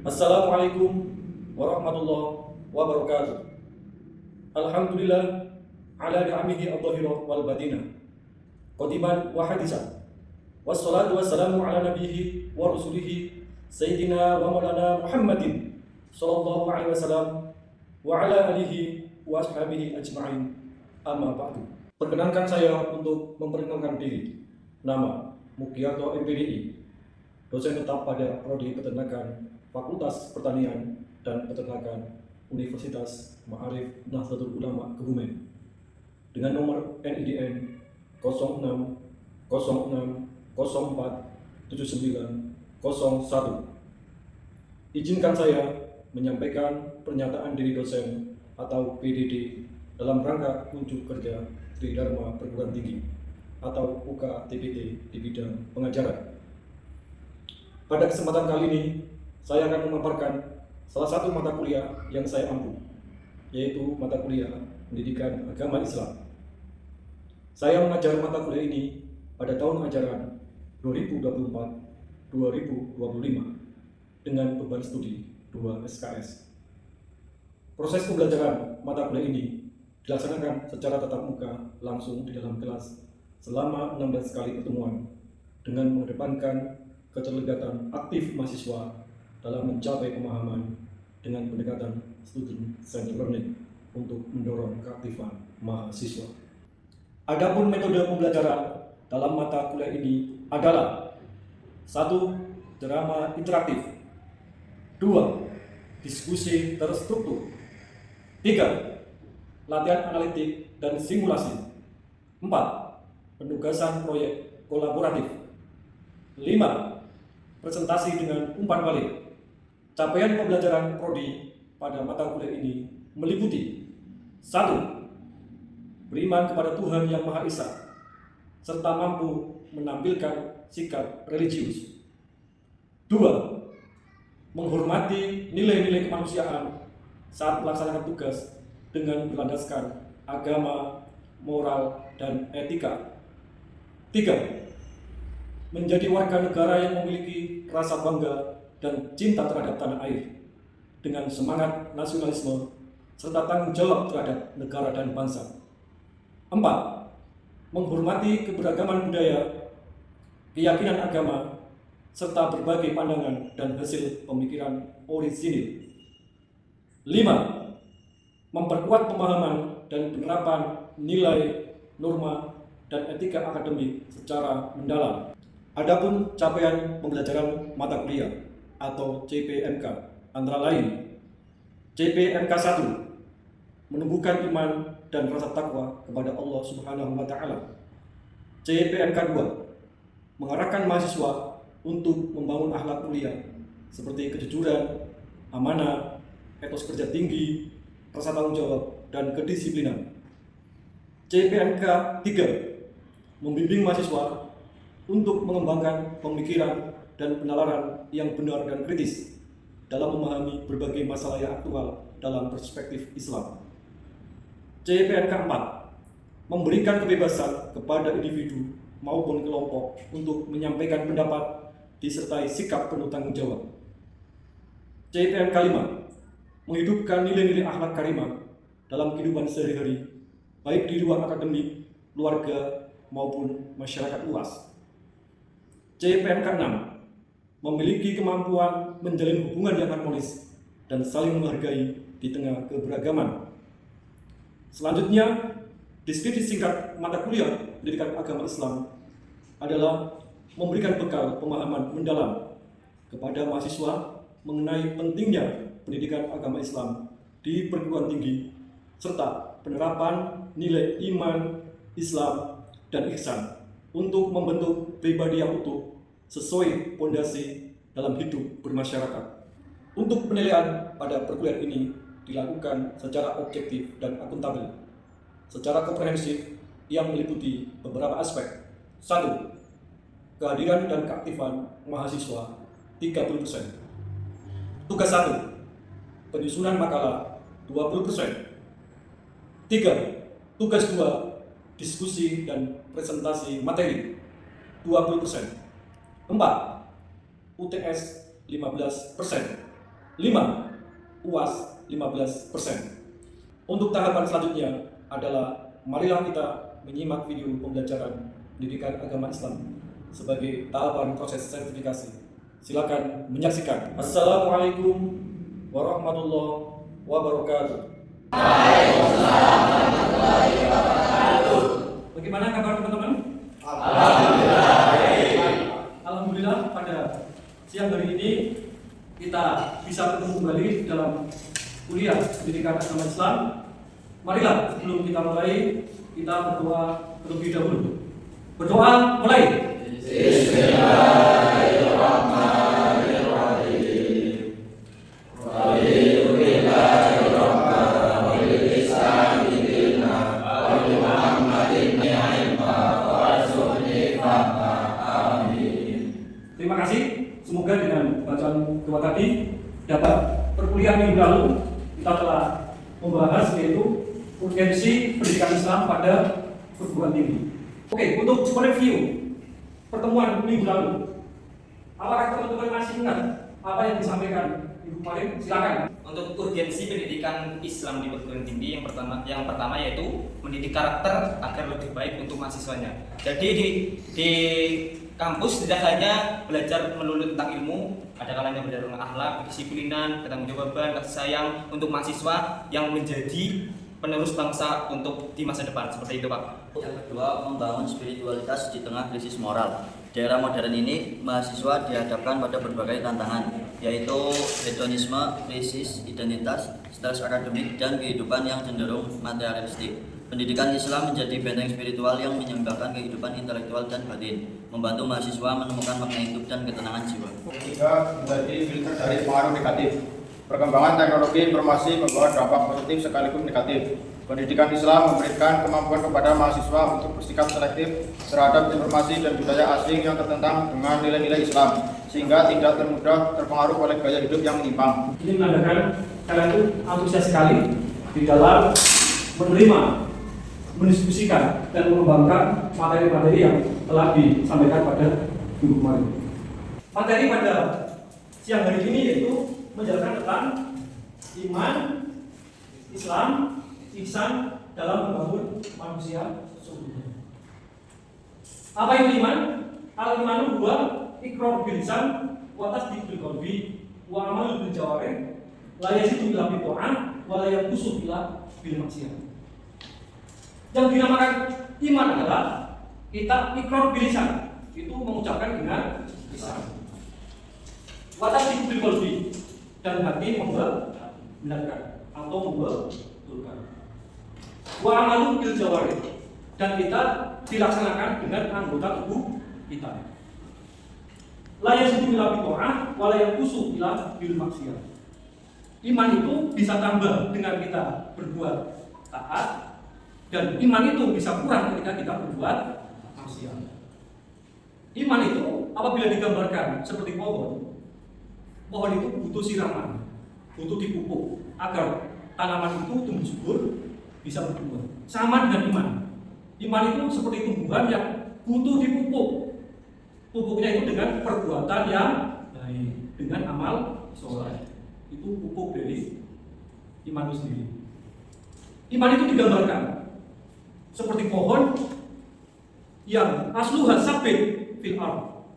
Assalamualaikum warahmatullahi wabarakatuh. Alhamdulillah ala ni'amihi adh-dhahirah wal batinah. Qadiman wa hadisan. Wassalatu wassalamu ala nabiyhi wa rasulihi sayyidina wa maulana Muhammadin sallallahu alaihi wasallam wa ala alihi wa ashabihi ajma'in. Amma ba'du. Perkenankan saya untuk memperkenalkan diri. Nama Mugiarto MPDI, dosen tetap pada Prodi Peternakan Fakultas Pertanian dan Peternakan Universitas Ma'arif Nahdlatul Ulama Kebumen dengan nomor NIDN 0606047901. Izinkan saya menyampaikan pernyataan diri dosen atau PDD dalam rangka unjuk kerja Tridharma Perguruan Tinggi atau UKTPT di bidang pengajaran. Pada kesempatan kali ini, saya akan memaparkan salah satu mata kuliah yang saya ampu, yaitu mata kuliah Pendidikan Agama Islam. Saya mengajar mata kuliah ini pada tahun ajaran 2024-2025 dengan beban studi 2 SKS. Proses pembelajaran mata kuliah ini dilaksanakan secara tatap muka langsung di dalam kelas selama 16 kali pertemuan dengan mengedepankan keterlibatan aktif mahasiswa dalam mencapai pemahaman dengan pendekatan student-centered learning untuk mendorong keaktifan mahasiswa. Adapun metode pembelajaran dalam mata kuliah ini adalah 1. Drama interaktif, 2. Diskusi terstruktur, 3. Latihan analitik dan simulasi, 4. Penugasan proyek kolaboratif, 5. Presentasi dengan umpan balik. Capaian pembelajaran prodi pada mata kuliah ini meliputi 1. Beriman kepada Tuhan Yang Maha Esa serta mampu menampilkan sikap religius. 2. Menghormati nilai-nilai kemanusiaan saat melaksanakan tugas dengan berlandaskan agama, moral, dan etika. 3. Menjadi warga negara yang memiliki rasa bangga dan cinta terhadap tanah air dengan semangat nasionalisme serta tanggung jawab terhadap negara dan bangsa. 4. Menghormati keberagaman budaya, keyakinan agama, serta berbagai pandangan dan hasil pemikiran orisinil. 5. Memperkuat pemahaman dan penerapan nilai, norma, dan etika akademik secara mendalam. Adapun capaian pembelajaran mata kuliah atau CPMK antara lain: CPMK 1, menumbuhkan iman dan rasa takwa kepada Allah Subhanahu wa taala. CPMK 2, mengarahkan mahasiswa untuk membangun akhlak mulia seperti kejujuran, amanah, etos kerja tinggi, rasa tanggung jawab, dan kedisiplinan. CPMK 3, membimbing mahasiswa untuk mengembangkan pemikiran dan penalaran yang benar dan kritis dalam memahami berbagai masalah yang aktual dalam perspektif Islam. CPMK 4, memberikan kebebasan kepada individu maupun kelompok untuk menyampaikan pendapat disertai sikap penuh tanggung jawab. CPMK 5, menghidupkan nilai-nilai akhlak karimah dalam kehidupan sehari-hari, baik di ruang akademik, keluarga, maupun masyarakat luas. CPMK 6, memiliki kemampuan menjalin hubungan yang harmonis dan saling menghargai di tengah keberagaman. Selanjutnya, deskripsi singkat mata kuliah Pendidikan Agama Islam adalah memberikan bekal pemahaman mendalam kepada mahasiswa mengenai pentingnya pendidikan agama Islam di perguruan tinggi serta penerapan nilai iman, Islam, dan ihsan untuk membentuk pribadi yang utuh sesuai fondasi dalam hidup bermasyarakat. Untuk penilaian pada perkuliahan ini dilakukan secara objektif dan akuntabel, secara komprehensif yang meliputi beberapa aspek. 1. Kehadiran dan keaktifan mahasiswa 30%. Tugas 1, penyusunan makalah 20%. 3. Tugas 2, diskusi dan presentasi materi 20%. 4. UTS 15%. 5. UAS 15%. Untuk tahapan selanjutnya adalah marilah kita menyimak video pembelajaran pendidikan agama Islam sebagai tahapan proses sertifikasi. Silakan menyaksikan. Assalamualaikum warahmatullahi wabarakatuh. Waalaikumsalam warahmatullahi wabarakatuh. Bagaimana kabar teman-teman? Alhamdulillah pada siang hari ini kita bisa bertemu kembali dalam kuliah pendidikan agama Islam. Marilah sebelum kita mulai kita berdoa terlebih dahulu. Berdoa mulai. Bismillahirrahmanirrahim. Terima kasih. Semoga dengan bacaan doa tadi dapat perkuliahan minggu lalu kita telah membahas yaitu urgensi pendidikan Islam pada perguruan tinggi. Oke, untuk mereview pertemuan minggu lalu, apakah teman-teman masih ingat apa yang disampaikan minggu kemarin? Silakan. Untuk urgensi pendidikan Islam di perguruan tinggi yang pertama yaitu mendidik karakter agar lebih baik untuk mahasiswanya. Jadi di kampus tidak hanya belajar melulu tentang ilmu, ada kalanya belajar tentang akhlak, kedisiplinan, ketanggung-jawaban, kasih sayang untuk mahasiswa yang menjadi penerus bangsa untuk di masa depan. Seperti itu, Pak. Yang kedua, membangun spiritualitas di tengah krisis moral. Di era modern ini, mahasiswa dihadapkan pada berbagai tantangan, yaitu hedonisme, krisis identitas, stres akademik, dan kehidupan yang cenderung materialistik. Pendidikan Islam menjadi benteng spiritual yang menyeimbangkan kehidupan intelektual dan batin, membantu mahasiswa menemukan makna hidup dan ketenangan jiwa. Ketiga, menjadi filter dari pengaruh negatif. Perkembangan teknologi informasi membawa dampak positif sekaligus negatif. Pendidikan Islam memberikan kemampuan kepada mahasiswa untuk bersikap selektif terhadap informasi dan budaya asing yang tertentang dengan nilai-nilai Islam, sehingga tidak termudah terpengaruh oleh gaya hidup yang menyimpang. Ini menandakan kalian itu antusias sekali di dalam menerima, mendiskusikan dan mengembangkan materi-materi yang telah disampaikan pada minggu kemarin. Materi pada siang hari ini yaitu menjelaskan tentang iman, Islam, ihsan dalam membangun manusia sesungguhnya. Apa itu iman? Al-imanu huwa iqrar bil lisan wa tasdiq bil qalbi wa amal bil jawarih la yazidu illa bi ta'ah wa la yanqusu illa bil maksiyah. Yang dinamakan iman adalah kita iqrar bil lisan, itu mengucapkan dengan lisan. Wa tasdiq bil qalbi, dan hati membenarkan atau membetulkan. Wa amalu bil jawarih, dan kita dilaksanakan dengan anggota tubuh kita. La yazidu illa bi ta'ah wa la yanqusu illa bil maksiyah. Iman itu bisa tambah dengan kita berbuat taat, dan iman itu bisa kurang ketika kita berbuat maksiat. Iman itu apabila digambarkan seperti pohon itu butuh siraman, butuh dipupuk agar tanaman itu tumbuh subur, bisa berbuah. Sama dengan iman. Iman itu seperti tumbuhan yang butuh dipupuk. Pupuknya itu dengan perbuatan yang baik, dengan amal soleh. Itu pupuk dari iman itu sendiri. Iman itu digambarkan seperti pohon yang asluha sabit fil ardh,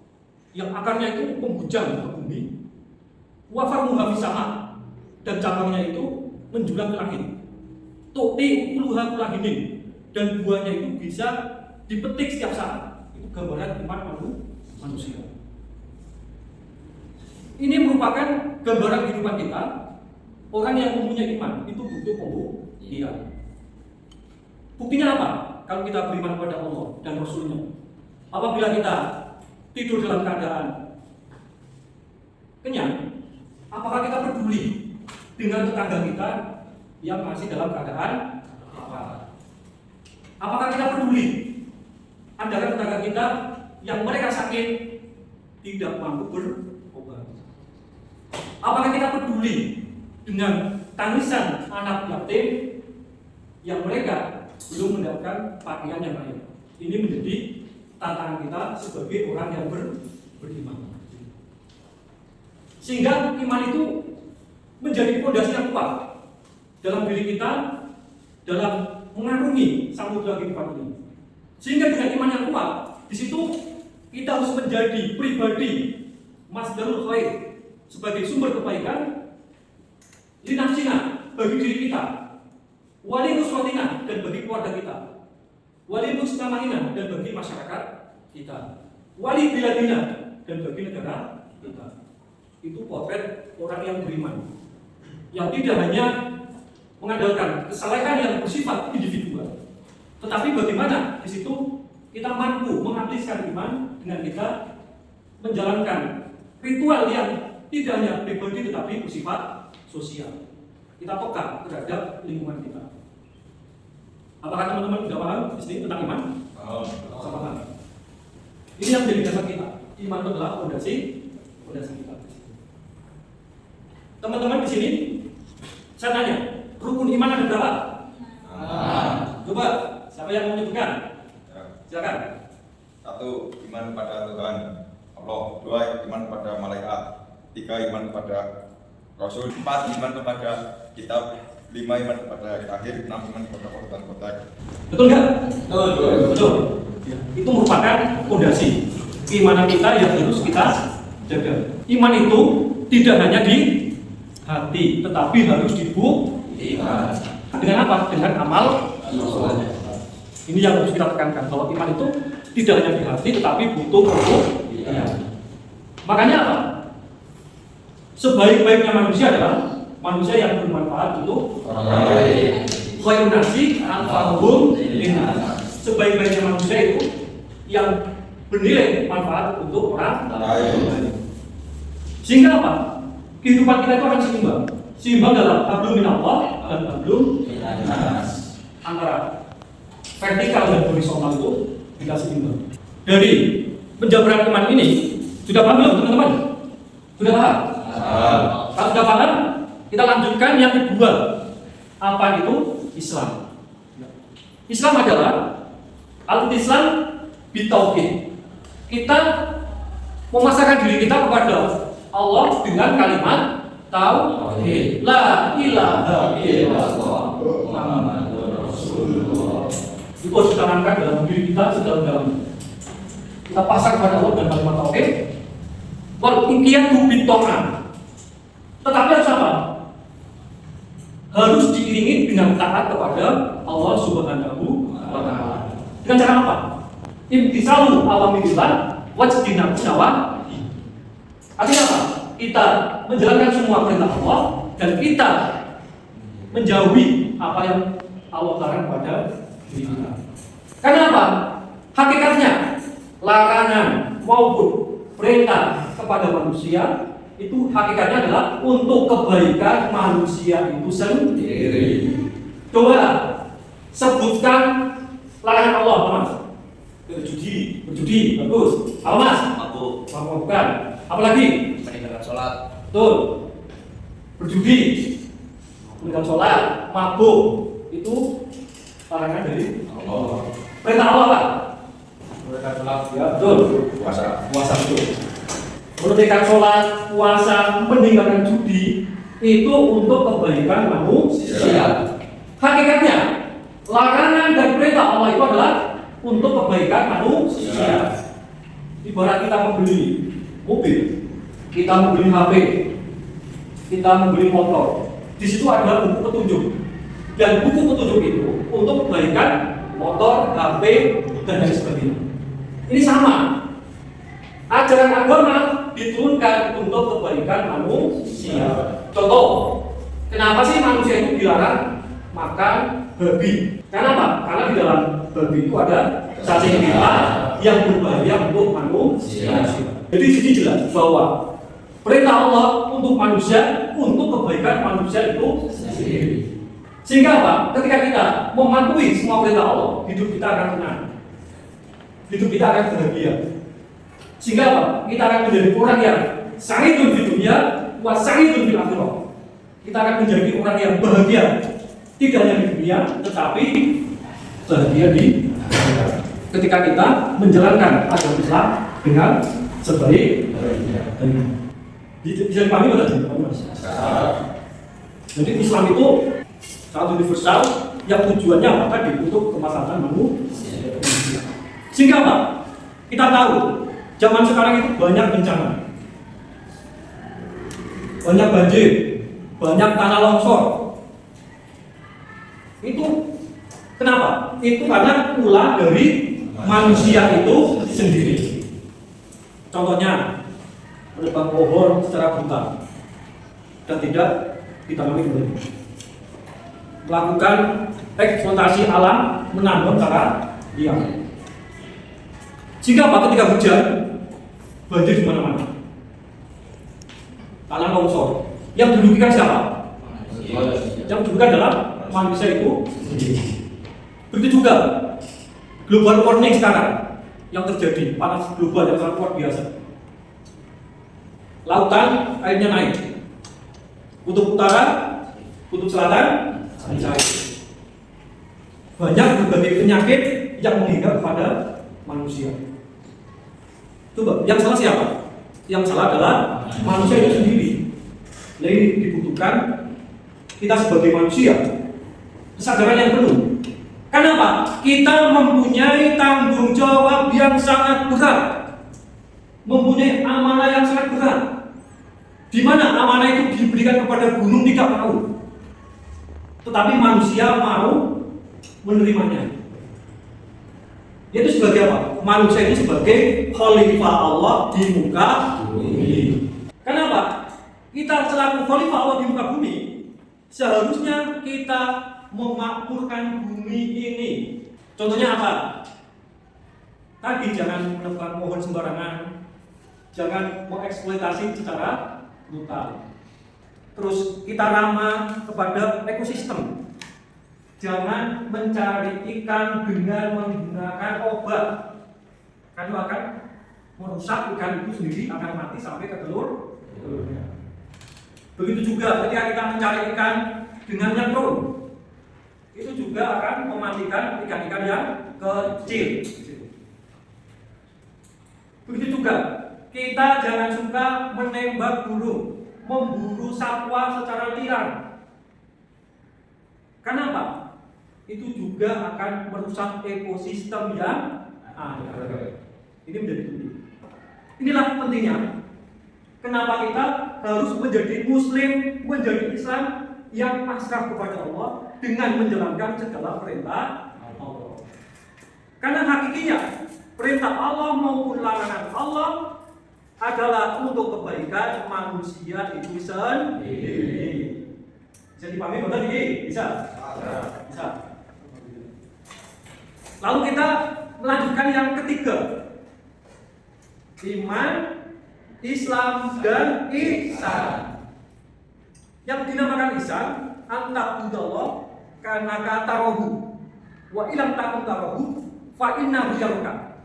yang akarnya itu menghujam ke bumi, wa farmuha fis sama, dan cabangnya itu menjulang ke langit. Tu'ti ukuluha kulahinin, dan buahnya itu bisa dipetik setiap saat. Itu gambaran iman manusia. Ini merupakan gambaran kehidupan kita. Orang yang mempunyai iman itu butuh pembuktian. Buktinya apa? Kalau kita beriman kepada Allah dan Rasulnya, apabila kita tidur dalam keadaan kenyang, apakah kita peduli dengan tetangga kita yang masih dalam keadaan lapar? Apakah kita peduli antara tetangga kita yang mereka sakit tidak mampu berobat? Apakah kita peduli dengan tangisan anak yatim yang mereka belum mendapatkan pakaian yang layak? Ini menjadi tantangan kita sebagai orang yang beriman. Sehingga iman itu menjadi fondasi yang kuat dalam diri kita, dalam mengarungi samudra kehidupan ini. Sehingga dengan iman yang kuat, di situ kita harus menjadi pribadi masdarul khair, sebagai sumber kebaikan linafsina, bagi diri kita, wali nuswatina, dan bagi keluarga kita, wali mustamahina, dan bagi masyarakat kita, wali biladina, dan bagi negara kita. Itu potret orang yang beriman, yang tidak hanya mengandalkan kesalehan yang bersifat individual, tetapi bagaimana di situ kita mampu mengaplikasikan iman dengan kita menjalankan ritual yang tidak hanya pribadi tetapi bersifat sosial. Kita peka terhadap lingkungan kita. Apakah teman-teman sudah paham di sini tentang iman? Paham. Ini yang menjadi dasar kita. Iman itu adalah fondasi kita. Teman-teman di sini, saya tanya, rukun iman ada berapa? Coba, siapa yang mau menyebutkan? Silakan. 1. Iman kepada Tuhan Allah. 2. Iman kepada malaikat. 3. Iman kepada Rasul. 4. Iman kepada kitab. 5. Iman kepada akhir. 6. Iman kepada korban kotak. Betul nggak? Betul. Ya. Itu merupakan fondasi keimanan kita yang harus kita jaga. Iman itu tidak hanya di hati, tetapi harus dibuktikan. Dengan apa? Dengan amal. Ini yang harus kita tekankan, bahwa iman itu tidak hanya di hati, tetapi butuh pembuktian. Makanya apa? Sebaik-baiknya manusia adalah manusia yang bermanfaat untuk orang lain. Khairun nasi anfa'uhum linnas. Sebaik-baiknya manusia itu yang bernilai manfaat untuk orang lain. Sehingga apa? Kehidupan kita itu akan seimbang. Seimbang dalam hablum minallah dan hablum minannas. Antara vertikal dan horizontal itu kita seimbang. Dari penjabaran iman ini sudah paham belum teman-teman? Sudah paham? Kalau sudah paham, kita lanjutkan yang kedua. Apa itu Islam? Islam adalah al-Islam bitauhid. Kita memasrahkan diri kita kepada Allah dengan kalimat tauhid. La ilaha illallah Muhammadur Rasulullah. Itu harus ditanamkan dalam diri kita sedalam-dalamnya. Kita pasrah kepada Allah dengan kalimat tauhid. Wal inqiyadu bitta'ah. Tetapi harus apa? Harus diiringi dengan taat kepada Allah Subhanahu wa Ta'ala. Dengan cara apa? Imtisalu awamirillah wajtinabu nawahi. Artinya apa? Kita menjalankan semua perintah Allah dan kita menjauhi apa yang Allah larang pada diri kita. Karena apa? Hakikatnya larangan maupun perintah kepada manusia itu hakikatnya adalah untuk kebaikan manusia itu sendiri. Coba sebutkan larangan Allah, Mas. Berjudi, bagus. Apa Mas? Mabuk. Apalagi? Meninggalkan sholat. Betul. Berjudi, meninggalkan sholat, mabuk, itu larangan dari Allah. Perintah Allah apa? Menunaikan sholat, Ya, betul. Puasa betul. Menunaikan sholat, puasa, meninggalkan judi itu untuk kebaikan manusia. Hakikatnya larangan dan perintah Allah itu adalah untuk kebaikan manusia. Ibarat kita membeli mobil, kita membeli HP, kita membeli motor. Di situ ada buku petunjuk, dan buku petunjuk itu untuk kebaikan motor, HP, dan lain sebagainya. Ini sama. Ajaran agama diturunkan untuk kebaikan manusia. Contoh, kenapa sih manusia itu dilarang makan babi? Karena apa? Karena di dalam babi itu ada cacing pita yang berbahaya untuk manusia. Jadi di sini jelas bahwa perintah Allah untuk manusia, untuk kebaikan manusia itu sendiri. Sehingga apa? Ketika kita mematuhi semua perintah Allah, hidup kita akan tenang, hidup kita akan bahagia. Sehingga apa? Kita akan menjadi orang yang sa'idun fid dunya wa sa'idun fil akhirah. Kita akan menjadi orang yang bahagia, tidak hanya di dunia, tetapi bahagia di akhirat. Ketika kita menjalankan agama Islam dengan sebaik-baiknya. Bisa dipahami betul? Jadi Islam itu sangat universal yang tujuannya apa tadi? Untuk kemaslahatan manusia. Sehingga apa? Kita tahu zaman sekarang itu banyak bencana, banyak banjir, banyak tanah longsor. Itu kenapa? Itu karena ulah dari manusia itu sendiri. Contohnya, menebang pohon secara brutal dan tidak ditanami kembali, melakukan eksploitasi alam, menambang secara liar. Sehingga apa? Ketika hujan, banjir di mana-mana, tanah longsor. Yang dirugikan siapa? Yang dirugikan adalah manusia itu sendiri. Begitu juga global warming sekarang yang terjadi, panas global yang sangat luar biasa. Lautan airnya naik, kutub utara, kutub selatan cair. Banyak berbagai penyakit yang menghingga kepada manusia. Coba, yang salah siapa? Yang salah adalah manusia itu sendiri. Nah, ini dibutuhkan kita sebagai manusia kesadaran yang penuh. Kenapa? Kita mempunyai tanggung jawab yang sangat berat, mempunyai amanah yang sangat berat. Di mana amanah itu diberikan kepada gunung tidak mau, tetapi manusia mau menerimanya. Itu sebagai apa? Manusia itu sebagai khalifah Allah di muka bumi. Kenapa? Kita selaku khalifah Allah di muka bumi, seharusnya kita memakmurkan bumi ini. Contohnya apa? Tadi jangan menebang pohon sembarangan, jangan mengeksploitasi secara brutal. Terus kita ramah kepada ekosistem. Jangan mencari ikan dengan menggunakan obat, karena akan merusak ikan itu sendiri, akan mati sampai ke telurnya. Begitu juga ketika kita mencari ikan dengan nyetrum, itu juga akan mematikan ikan-ikan yang kecil. Begitu juga kita jangan suka menembak burung, memburu satwa secara liar. Kenapa? Itu juga akan merusak ekosistem yang ada. Ini menjadi penting. Inilah pentingnya kenapa kita harus menjadi Muslim, menjadi Islam yang pasrah kepada Allah dengan menjalankan segala perintah Allah. Karena hakikinya perintah Allah maupun larangan Allah adalah untuk kebaikan manusia itu sendiri. Bisa dipahami betul ini? Bisa? Bisa. Lalu kita melanjutkan yang ketiga, iman, Islam, dan ihsan. Yang dinamakan ihsan, anta'budallah kanaka tarahu wa ilam takun tarahu fa innahu yaruka.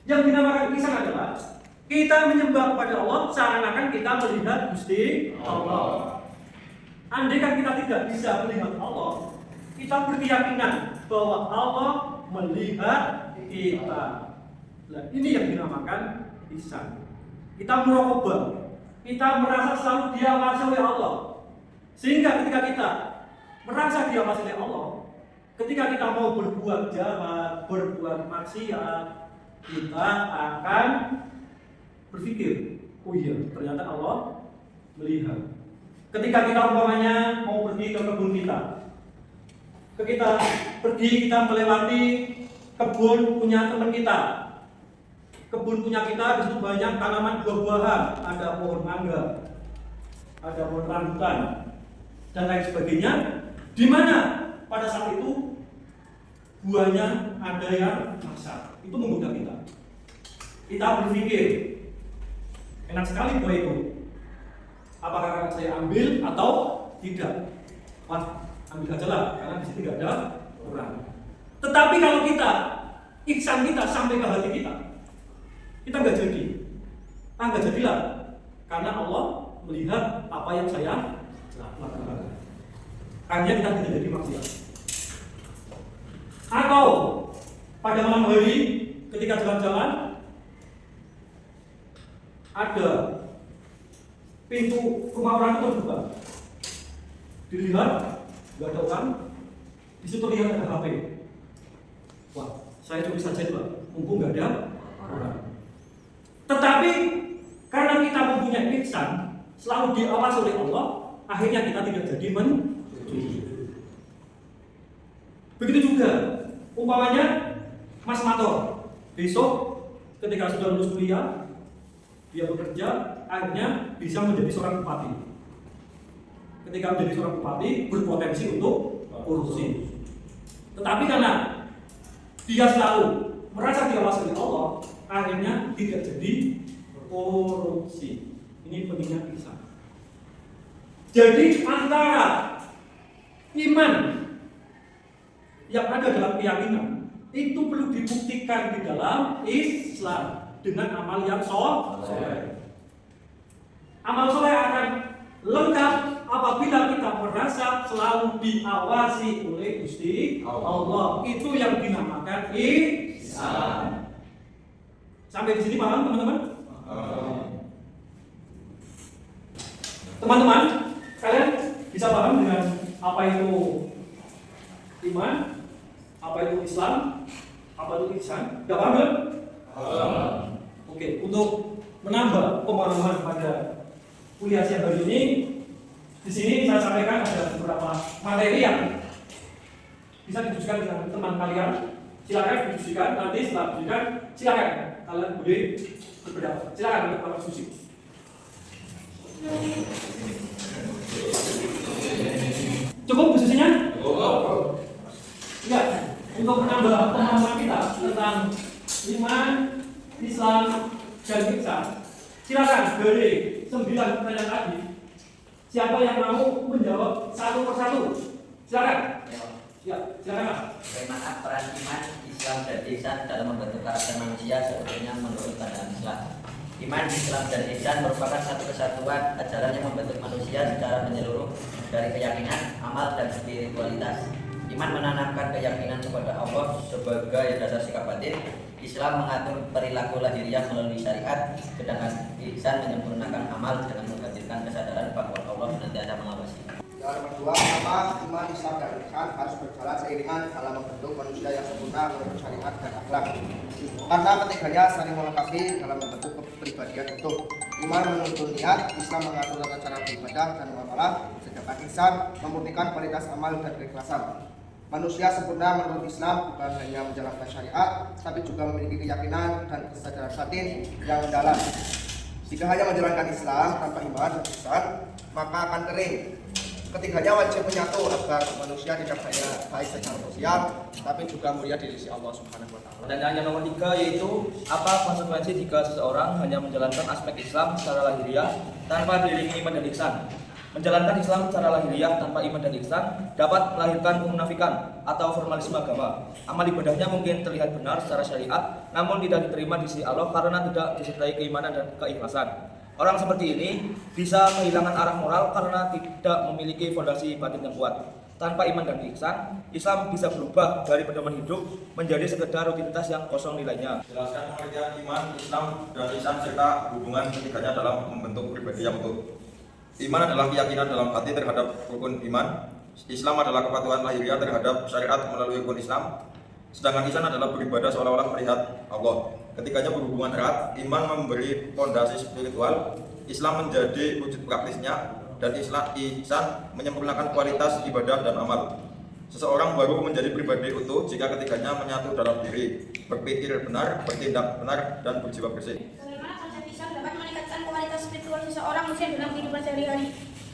Yang dinamakan ihsan adalah kita menyembah kepada Allah seakan-akan kita melihat Gusti Allah. Andai kan kita tidak bisa melihat Allah, kita berkeyakinan bahwa Allah melihat kita. Nah, ini yang dinamakan ihsan. Kita muraqabah, kita merasa selalu diawasi oleh Allah. Sehingga ketika kita merasa diawasi oleh Allah, ketika kita mau berbuat jahat, berbuat maksiat, kita akan berpikir, oh iya, ternyata Allah melihat. Ketika kita umpamanya mau pergi ke kebun kita melewati kebun punya teman kita. Kebun punya kita di situ banyak tanaman buah-buahan, ada pohon mangga, ada pohon rambutan, dan lain sebagainya. Di mana pada saat itu buahnya ada yang masak, itu menggoda kita. Kita berpikir, enak sekali buah itu. Apakah akan saya ambil atau tidak? Wah, ambil saja lah, karena di sini tidak ada orang. Tetapi kalau kita ihsan kita sampai ke hati kita nggak jadi. Nggak jadilah, karena Allah melihat apa yang saya lakukan. Akhirnya kita tidak jadi maksiat. Atau pada malam hari ketika jalan-jalan ada pintu rumah orang itu terbuka, dilihat nggak ada orang, di situ lihat ada HP. Wah, saya curi saja itu, mumpung nggak ada orang. Tetapi karena kita mempunyai ihsan, selalu diawasi oleh Allah, akhirnya kita tidak jadi mencuri. Begitu juga umpamanya Mas Mator, besok ketika sudah lulus kuliah, dia bekerja, akhirnya bisa menjadi seorang bupati. Ketika menjadi seorang bupati, berpotensi untuk korupsi. Tetapi karena dia selalu merasa diawasi oleh Allah, akhirnya tidak jadi korupsi. Ini pentingnya ihsan. Jadi antara iman yang ada dalam keyakinan itu perlu dibuktikan di dalam Islam dengan amal yang soleh. Amal soleh akan lengkap apabila kita merasa selalu diawasi oleh Gusti Allah. Itu yang dinamakan ihsan. Sampai di sini paham teman-teman? Teman-teman, kalian bisa paham dengan apa itu iman, apa itu Islam, apa itu ihsan? Gak paham kan? Oke, untuk menambah pemahaman pada kuliah siang hari ini, di sini saya sampaikan ada beberapa materi yang bisa didiskusikan dengan teman kalian. Silakan didiskusikan, nanti setelah didiskusikan, silakan kalian boleh berpendapat. Silakan untuk Bapak diskusi. Cukup diskusinya? Cukup. Ya, untuk menambah pemahaman kita tentang iman, Islam, dan ihsan, silakan dari 9 pertanyaan tadi, siapa yang mau menjawab satu persatu? Silakan. Ya, silakan. Bagaimana peran iman, Islam, dan ihsan dalam membentuk karakter manusia sebetulnya menurut pandangan Islam? Iman, Islam, dan ihsan merupakan satu kesatuan ajaran yang membentuk manusia secara menyeluruh dari keyakinan, amal, dan spiritualitas. Iman menanamkan keyakinan kepada Allah sebagai dasar sikap batin. Islam mengatur perilaku lahiriah melalui syariat, sedangkan ihsan menyempurnakan amal dengan menghadirkan kesadaran bahwa Allah senantiasa mengawasi. Yang nomor 2, apa iman, Islam, dan ihsan harus berjalan seiringan dalam membentuk manusia yang sempurna menurut syariat dan akhlak. Karena ketiganya saling melengkapi dalam membentuk kepribadian utuh. Iman menuntun niat, Islam mengatur tata cara beribadah dan muamalah, sedangkan ihsan memurnikan kualitas amal dan keikhlasan. Manusia sempurna menurut Islam bukan hanya menjalankan syariat, tapi juga memiliki keyakinan dan kesadaran batin yang mendalam. Jika hanya menjalankan Islam tanpa iman dan ihsan, maka akan kering. Ketiganya wajib menyatu agar manusia tidak hanya baik secara sosial, tapi juga mulia di sisi Allah Subhanahu wa Ta'ala. Dan yang nomor 3 yaitu apa konsekuensi jika seseorang hanya menjalankan aspek Islam secara lahiriah tanpa diiringi iman dan ihsan. Menjalankan Islam secara lahiriah tanpa iman dan ihsan dapat melahirkan kemunafikan atau formalisme agama. Amal ibadahnya mungkin terlihat benar secara syariat, namun tidak diterima di sisi Allah karena tidak disertai keimanan dan keikhlasan. Orang seperti ini bisa kehilangan arah moral karena tidak memiliki fondasi batin yang kuat. Tanpa iman dan ihsan, Islam bisa berubah dari pedoman hidup menjadi sekedar rutinitas yang kosong nilainya. Jelaskan pengertian iman, Islam, dan ihsan serta hubungan ketiganya dalam membentuk pribadi yang utuh. Iman adalah keyakinan dalam hati terhadap rukun iman. Islam adalah kepatuhan lahiriah terhadap syariat melalui rukun Islam. Sedangkan ihsan adalah beribadah seolah-olah melihat Allah. Ketiganya berhubungan erat. Iman memberi fondasi spiritual, Islam menjadi wujud praktisnya, dan ihsan menyempurnakan kualitas ibadah dan amal. Seseorang baru menjadi pribadi utuh jika ketiganya menyatu dalam diri, berpikir benar, bertindak benar, dan berjiwa bersih. Bagaimana konsep ihsan dapat meningkatkan kualitas spiritual seseorang muslim dalam kehidupan sehari-hari?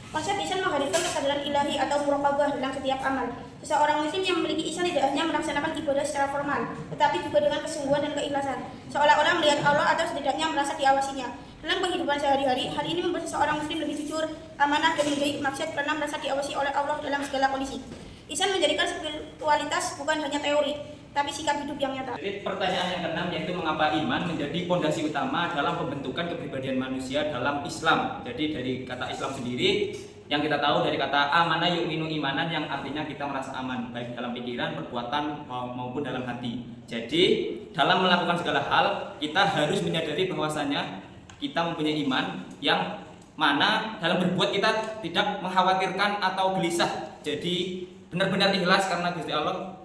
Konsep ihsan menghadirkan kesadaran ilahi atau muraqabah dalam setiap amal. Seseorang muslim yang memiliki ihsan tidak hanya melaksanakan ibadah secara formal, tetapi juga dengan kesungguhan dan keikhlasan, seolah-olah melihat Allah atau setidaknya merasa diawasinya. Dalam kehidupan sehari-hari, hal ini membuat seseorang muslim lebih jujur, amanah, dan menjadi maksiat karena merasa diawasi oleh Allah dalam segala kondisi. Ihsan menjadikan spiritualitas bukan hanya teori, tapi sikap hidup yang nyata. Jadi pertanyaan yang keenam yaitu mengapa iman menjadi fondasi utama dalam pembentukan kepribadian manusia dalam Islam. Jadi dari kata Islam sendiri yang kita tahu dari kata amanah yu'minu imanan yang artinya kita merasa aman baik dalam pikiran, perbuatan maupun dalam hati. Jadi dalam melakukan segala hal kita harus menyadari bahwasanya kita mempunyai iman yang mana dalam berbuat kita tidak mengkhawatirkan atau gelisah. Jadi benar-benar ikhlas karena Gusti Allah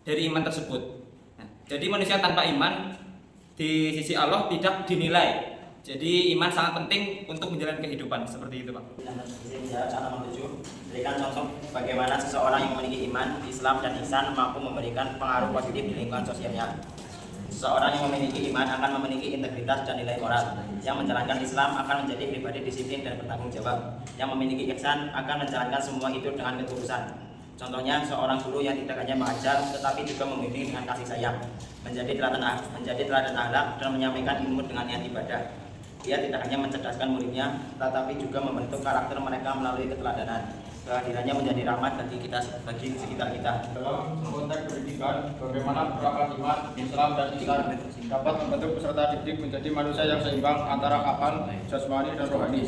dari iman tersebut. Jadi manusia tanpa iman di sisi Allah tidak dinilai. Jadi iman sangat penting untuk menjalani kehidupan seperti itu, Pak. Cara nomor 7, berikan contoh bagaimana seseorang yang memiliki iman, Islam dan ihsan mampu memberikan pengaruh positif di lingkungan sosialnya. Seseorang yang memiliki iman akan memiliki integritas dan nilai moral. Yang menjalankan Islam akan menjadi pribadi disiplin dan bertanggung jawab. Yang memiliki ihsan akan menjalankan semua itu dengan ketulusan. Contohnya seorang guru yang tidak hanya mengajar tetapi juga membimbing dengan kasih sayang, menjadi teladan akhlak dan menyampaikan ilmu dengan niat ibadah. Dia tidak hanya mencerdaskan muridnya, tetapi juga membentuk karakter mereka melalui keteladanan. Kehadirannya menjadi rahmat bagi sekitar kita. Dalam konteks pendidikan, bagaimana perangkat iman, Islam dan ihsan dapat membentuk peserta didik menjadi manusia yang seimbang antara akal, jasmani dan rohani.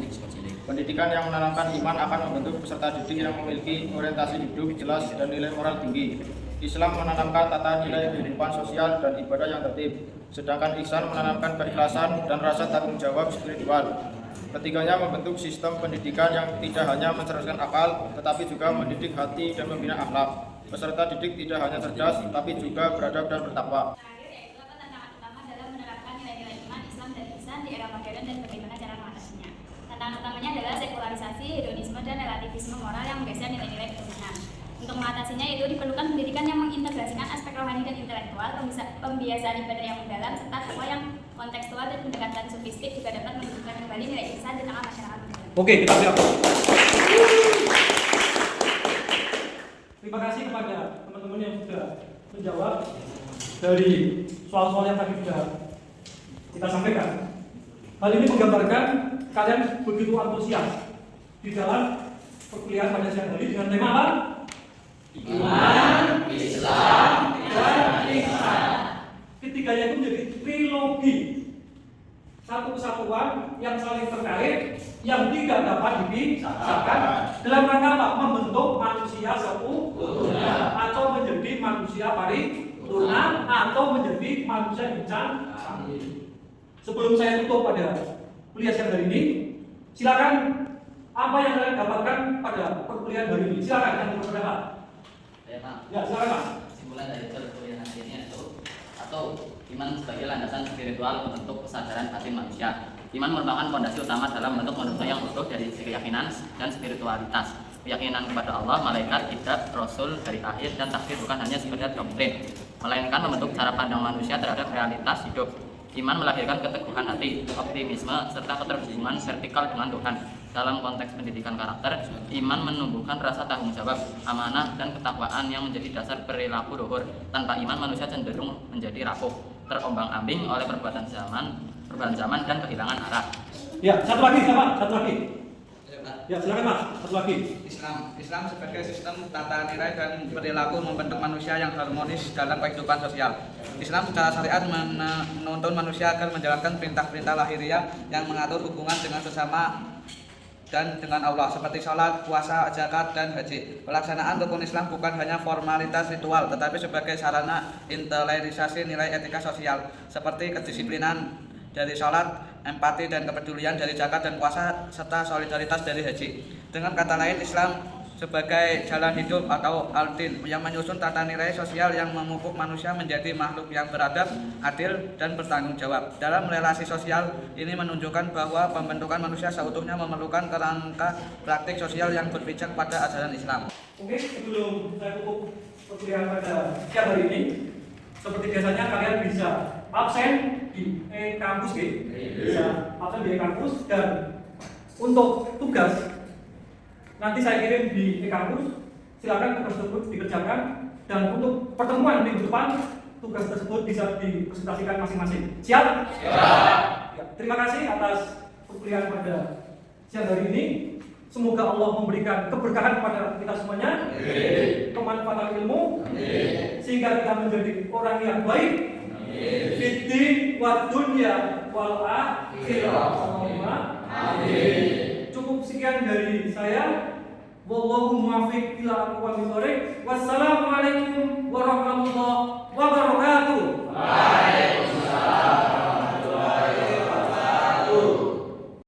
Pendidikan yang menanamkan iman akan membentuk peserta didik yang memiliki orientasi hidup jelas dan nilai moral tinggi. Islam menanamkan tata nilai kehidupan sosial dan ibadah yang tertib, sedangkan ihsan menanamkan keikhlasan dan rasa tanggung jawab spiritual. Ketiganya membentuk sistem pendidikan yang tidak hanya mencerdaskan akal, tetapi juga mendidik hati dan membina akhlak. Peserta didik tidak hanya cerdas, tapi juga beradab dan bertakwa. Yaitu tantangan utama dalam menerapkan nilai-nilai iman, Islam dan ihsan di era modern dan bagaimana cara mengatasinya. Tantangan utamanya adalah sekularisasi, hedonisme, dan relativisme moral yang menggeser nilai-nilai ketuhanan. Untuk mengatasinya itu diperlukan pendidikan yang mengintegrasikan aspek rohani dan intelektual, pembiasaan ibadah yang mendalam, serta takwa yang kontekstual dan pendekatan sofistik juga dapat menunjukkan kembali nilai ihsan di tengah masyarakat modern. Oke, kita siap. Terima kasih kepada teman-teman yang sudah menjawab dari soal-soal yang tadi sudah kita sampaikan. Hal ini menggambarkan kalian begitu antusias di dalam perkuliahan pada siang hari dengan tema apa? Iman, Islam, dan ihsan. Ketiganya itu menjadi trilogi, satu kesatuan yang saling terkait, yang tidak dapat dipisahkan dalam rangka apa? Membentuk manusia sempurna atau menjadi manusia paripurna atau menjadi manusia insan. Sebelum saya tutup pada kuliah siang hari ini, silakan apa yang kalian dapatkan pada perkuliahan hari ini? Silakan yang berpendapat. Ya, silakan Mas. Kesimpulan dari perkuliahan hari ini atau iman sebagai landasan spiritual membentuk kesadaran batin manusia. Iman merupakan fondasi utama dalam membentuk manusia yang utuh dari keyakinan dan spiritualitas. Keyakinan kepada Allah, malaikat, kitab, rasul, hari akhir, dan takdir bukan hanya sekedar doktrin, melainkan membentuk cara pandang manusia terhadap realitas hidup. Iman melahirkan keteguhan hati, optimisme, serta keterhubungan vertikal dengan Tuhan. Dalam konteks pendidikan karakter, iman menumbuhkan rasa tanggung jawab, amanah, dan ketakwaan yang menjadi dasar perilaku luhur. Tanpa iman, manusia cenderung menjadi rapuh, terombang-ambing oleh perubahan zaman dan kehilangan arah. Ya, satu lagi. Ya, silakan Mas, satu lagi. Islam sebagai sistem tata nilai dan perilaku membentuk manusia yang harmonis dalam kehidupan sosial. Islam secara syariat menuntun manusia agar menjalankan perintah-perintah lahiriah yang mengatur hubungan dengan sesama dan dengan Allah seperti sholat, puasa, zakat, dan haji. Pelaksanaan rukun Islam bukan hanya formalitas ritual, tetapi sebagai sarana intelektualisasi nilai etika sosial seperti kedisiplinan dari sholat, empati dan kepedulian dari zakat dan puasa, serta solidaritas dari haji. Dengan kata lain, Islam sebagai jalan hidup atau al-din yang menyusun tata nilai sosial yang memupuk manusia menjadi makhluk yang beradab, adil, dan bertanggung jawab. Dalam relasi sosial ini menunjukkan bahwa pembentukan manusia seutuhnya memerlukan kerangka praktik sosial yang berpijak pada ajaran Islam. Oke, sebelum saya tutup perkuliahan pada siang hari ini, seperti biasanya kalian bisa absen di kampus, bisa absen di kampus, dan untuk tugas nanti saya kirim di kampus. Silakan tugas tersebut dikerjakan, dan untuk pertemuan minggu depan tugas tersebut bisa dipresentasikan masing-masing. Siap? Siap. Ya, terima kasih atas perkuliahan pada siang hari ini. Semoga Allah memberikan keberkahan kepada kita semuanya, kemanfaatan ilmu, sehingga kita menjadi orang yang baik fiddin wa dunya wal akhirah. Amin. Cukup sekian dari saya. Wallahu muwaffiq ila aqwamit thoriq. Wassalamualaikum warahmatullahi wabarakatuh.